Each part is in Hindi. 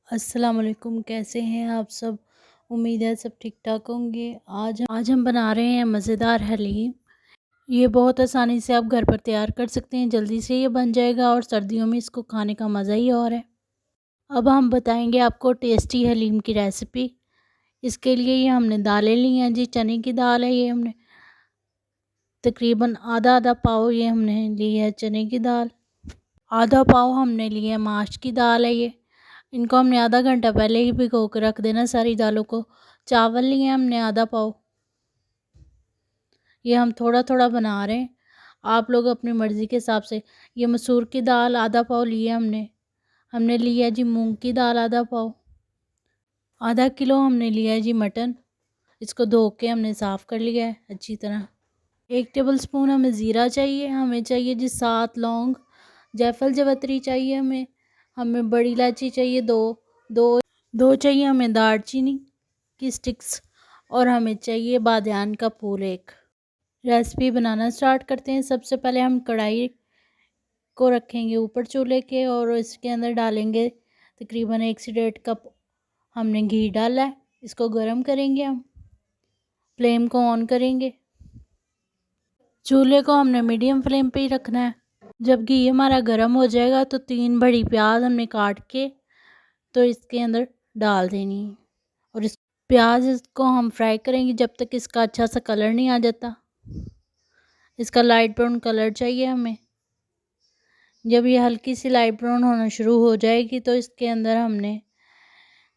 अस्सलाम वालेकुम। कैसे हैं आप सब? उम्मीद है सब ठीक ठाक होंगे। आज हम बना रहे हैं मज़ेदार हलीम। ये बहुत आसानी से आप घर पर तैयार कर सकते हैं, जल्दी से ये बन जाएगा और सर्दियों में इसको खाने का मज़ा ही और है। अब हम बताएंगे आपको टेस्टी हलीम की रेसिपी। इसके लिए ये हमने दालें ली हैं जी। चने की दाल है, ये हमने तकरीबन आधा आधा पाव ये हमने ली है चने की दाल। आधा पाव हमने लिए है माश की दाल है ये। इनको हमने आधा घंटा पहले ही भिगो कर रख देना सारी दालों को। चावल लिए हमने आधा पाव। ये हम थोड़ा थोड़ा बना रहे हैं, आप लोग अपनी मर्ज़ी के हिसाब से। ये मसूर की दाल आधा पाव लिए हमने। हमने लिया जी मूंग की दाल आधा पाव। आधा किलो हमने लिया है जी मटन। इसको धो के हमने साफ़ कर लिया है अच्छी तरह। 1 टेबल स्पून हमें ज़ीरा चाहिए। हमें चाहिए जी 7 लौंग। जायफल जावित्री चाहिए हमें। हमें बड़ी इलायची चाहिए दो। दो चाहिए हमें दालचीनी की स्टिक्स। और हमें चाहिए बादियान का फूल एक। रेसिपी बनाना स्टार्ट करते हैं। सबसे पहले हम कढ़ाई को रखेंगे ऊपर चूल्हे के और इसके अंदर डालेंगे तकरीबन 1 से 1.5 कप हमने घी डाला है। इसको गर्म करेंगे हम। फ्लेम को ऑन करेंगे। चूल्हे को हमने मीडियम फ्लेम पे ही रखना है। जब घी हमारा गर्म हो जाएगा तो 3 बड़ी प्याज हमने काट के तो इसके अंदर डाल देनी है। और इस प्याज को हम फ्राई करेंगे जब तक इसका अच्छा सा कलर नहीं आ जाता। इसका लाइट ब्राउन कलर चाहिए हमें। जब ये हल्की सी लाइट ब्राउन होना शुरू हो जाएगी तो इसके अंदर हमने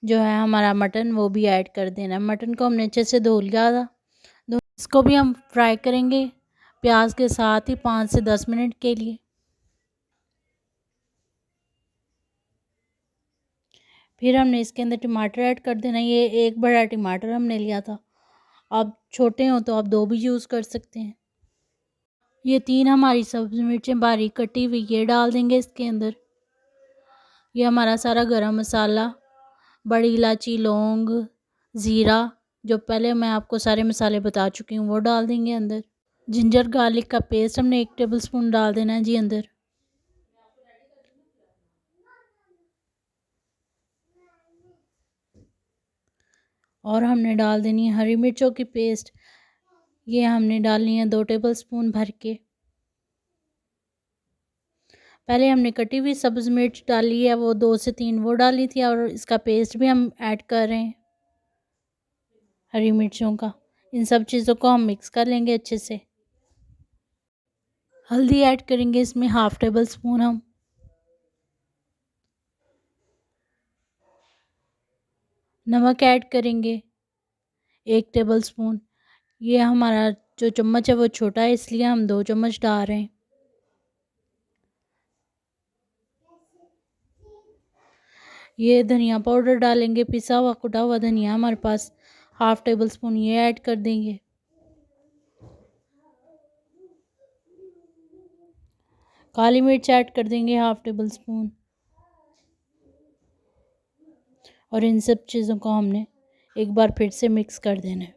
जो है हमारा मटन वो भी ऐड कर देना। मटन को हमने अच्छे से धो लिया था। इसको भी हम फ्राई करेंगे प्याज के साथ ही 5 से 10 मिनट के लिए। फिर हमने इसके अंदर टमाटर ऐड कर देना। ये 1 बड़ा टमाटर हमने लिया था। आप छोटे हो तो आप 2 भी यूज़ कर सकते हैं। ये 3 हमारी सब्ज़ी मिर्चें बारीक कटी हुई ये डाल देंगे इसके अंदर। ये हमारा सारा गरम मसाला, बड़ी इलायची, लौंग, ज़ीरा, जो पहले मैं आपको सारे मसाले बता चुकी हूँ वो डाल देंगे अंदर। जिंजर गार्लिक का पेस्ट हमने 1 टेबल स्पून डाल देना है जी अंदर। और हमने डाल देनी है हरी मिर्चों की पेस्ट। ये हमने डालनी है 2 टेबल स्पून भर के। पहले हमने कटी हुई सब्ज़ मिर्च डाली है, वो 2 से 3 वो डाली थी और इसका पेस्ट भी हम ऐड कर रहे हैं हरी मिर्चों का। इन सब चीज़ों को हम मिक्स कर लेंगे अच्छे से। हल्दी ऐड करेंगे इसमें 1/2 टेबल स्पून हम। नमक ऐड करेंगे 1 टेबल स्पून। ये हमारा जो चम्मच है वो छोटा है इसलिए हम 2 चम्मच डाल रहे हैं। ये धनिया पाउडर डालेंगे, पिसा हुआ कुटा हुआ धनिया हमारे पास 1/2 टेबल स्पून ये ऐड कर देंगे। काली मिर्च ऐड कर देंगे 1/2 टेबल स्पून। और इन सब चीज़ों को हमने एक बार फिर से मिक्स कर देना है।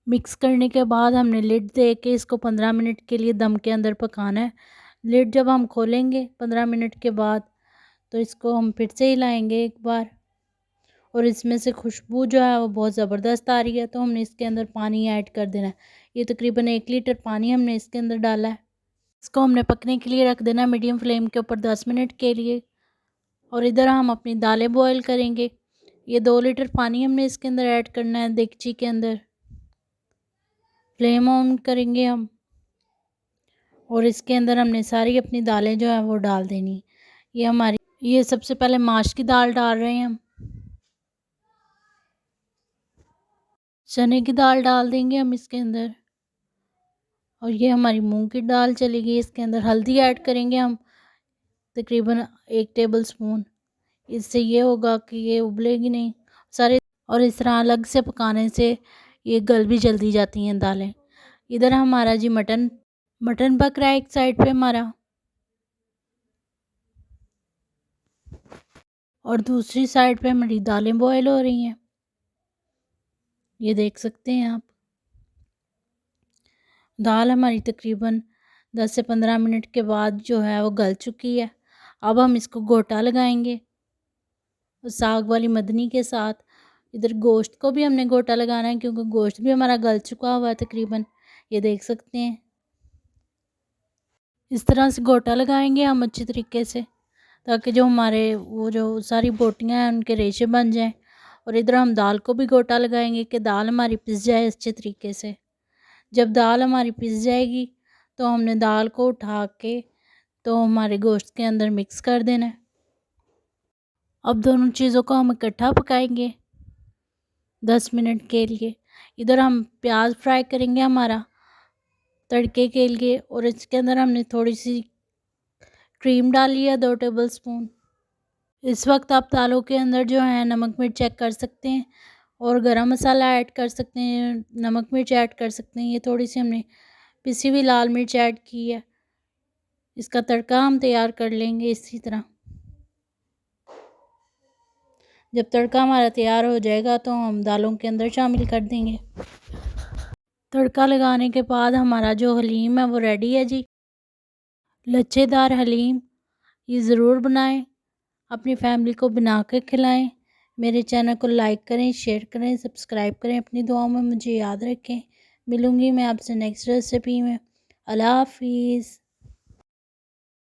मिक्स करने के बाद हमने लिड दे के इसको 15 मिनट के लिए दम के अंदर पकाना है। लिड जब हम खोलेंगे 15 मिनट के बाद तो इसको हम फिर से हिलाएंगे एक बार। और इसमें से खुशबू जो है वो बहुत ज़बरदस्त आ रही है तो हमने इसके अंदर पानी ऐड कर देना है। ये तकरीबन 1 लीटर पानी हमने इसके अंदर डाला है। इसको हमने पकने के लिए रख देना मीडियम फ्लेम के ऊपर 10 मिनट के लिए। और इधर हम अपनी दालें बॉईल करेंगे। ये 2 लीटर पानी हमने इसके अंदर ऐड करना है देगची के अंदर। फ्लेम ऑन करेंगे हम और इसके अंदर हमने सारी अपनी दालें जो है वो डाल देनी। ये सबसे पहले माश की दाल डाल रहे हैं हम। चने की दाल डाल देंगे हम इसके अंदर। और ये हमारी मूंग की दाल चलेगी इसके अंदर। हल्दी ऐड करेंगे हम तकरीबन 1 टेबल स्पून। इससे ये होगा कि ये उबलेगी नहीं सारे। और इस तरह अलग से पकाने से ये गल भी जल्दी जाती हैं दालें। इधर हमारा जी मटन मटन पक रहा है एक साइड पे हमारा। और दूसरी साइड पे हमारी दालें बॉयल हो रही हैं। ये देख सकते हैं आप। दाल हमारी तकरीबन 10 से 15 मिनट के बाद जो है वो गल चुकी है। अब हम इसको गोटा लगाएंगे। और साग वाली मदनी के साथ। इधर गोश्त को भी हमने गोटा लगाना है क्योंकि गोश्त भी हमारा गल चुका हुआ है तकरीबन, ये देख सकते हैं। इस तरह से गोटा लगाएंगे हम अच्छी तरीके से, ताकि जो हमारे वो जो सारी बोटियाँ हैं उनके रेशे बन जाएं। और इधर हम दाल को भी गोटा लगाएंगे कि दाल हमारी पिस जाए अच्छे तरीके से। जब दाल हमारी पिस जाएगी तो हमने दाल को उठा के तो हमारे गोश्त के अंदर मिक्स कर देना है। अब दोनों चीज़ों को हम इकट्ठा पकाएंगे 10 मिनट के लिए। इधर हम प्याज फ्राई करेंगे हमारा तड़के के लिए, और इसके अंदर हमने थोड़ी सी क्रीम डाली है 2 टेबल स्पून। इस वक्त आप दालों के अंदर जो है नमक मिर्च चेक कर सकते हैं और गरम मसाला ऐड कर सकते हैं, नमक मिर्च ऐड कर सकते हैं। ये थोड़ी सी हमने पिसी हुई लाल मिर्च ऐड की है। इसका तड़का हम तैयार कर लेंगे इसी तरह। जब तड़का हमारा तैयार हो जाएगा तो हम दालों के अंदर शामिल कर देंगे। तड़का लगाने के बाद हमारा जो हलीम है वो रेडी है जी। लच्छेदार हलीम ये ज़रूर बनाएं, अपनी फैमिली को बना कर खिलाएं। मेरे चैनल को लाइक करें, शेयर करें, सब्सक्राइब करें। अपनी दुआओं में मुझे याद रखें। मिलूँगी मैं आपसे नेक्स्ट रेसिपी में। अल्लाह हाफिज़।